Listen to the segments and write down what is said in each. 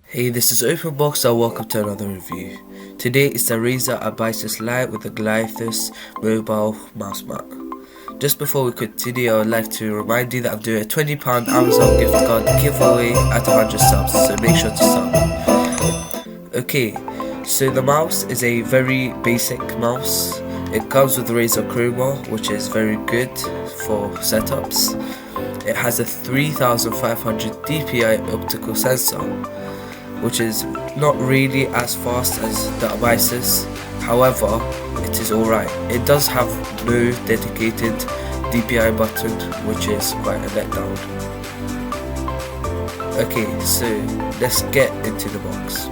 Hey, this is OpenBox and welcome to another review. Today is the Razer Abyssus Lite with the Glyphus mobile mouse mat. Just before we continue, I would like to remind you that I'm doing a £20 Amazon gift card giveaway at 100 subs, so make sure to sub. Okay, so the mouse is a very basic mouse. It comes with Razer Chroma, which is very good for setups. It has a 3500 Dpi optical sensor, which is not really as fast as the Abyssus. However, it is alright. It does have no dedicated Dpi button, which is quite a letdown. Okay, so let's get into the box.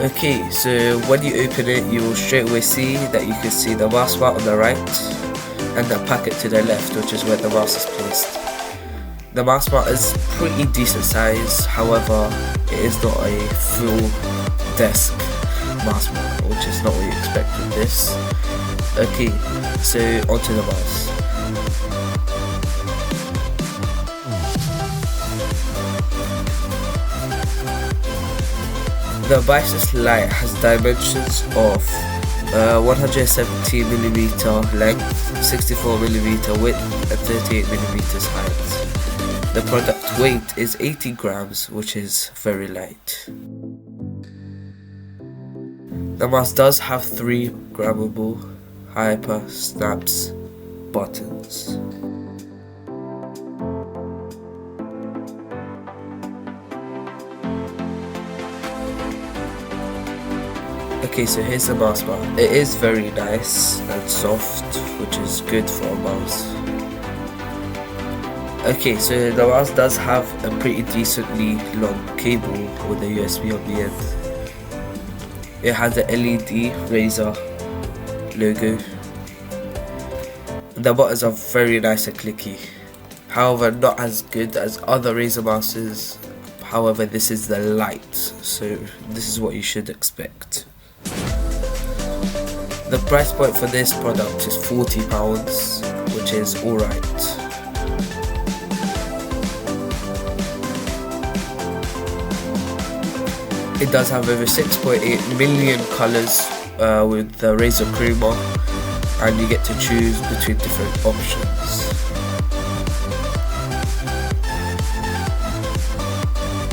Okay, so when you open it, you will straight away see that you can see the mouse mat on the right and the packet to the left, which is where the mouse is placed. The mouse mat is pretty decent size, however it is not a full desk mouse mat, which is not what you expect with this. Okay, so onto the mouse. The Abyssus Lite has dimensions of 170mm length, 64mm width and 38mm height. The product weight is 80 grams, which is very light. The mouse does have 3 grabbable Hyperlapse buttons. Okay, so here's the mouse mat. It is very nice and soft, which is good for a mouse. Okay, so the mouse does have a pretty decently long cable with a USB on the end. It has the LED Razer logo. The buttons are very nice and clicky. However, not as good as other Razer mouses. However, this is the Lite, so this is what you should expect. The price point for this product is £40, which is alright. It does have over 6.8 million colours with the Razer Chroma, and you get to choose between different options.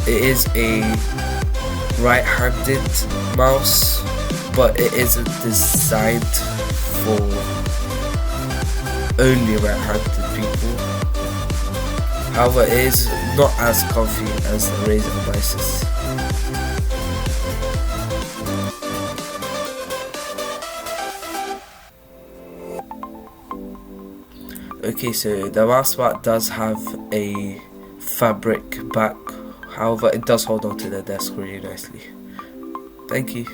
It is a right-handed mouse, but it isn't designed for only right-handed people. However, it is not as comfy as the Razer Abyssus. Okay, so the mouse mat does have a fabric back, however it does hold on to the desk really nicely. Thank you.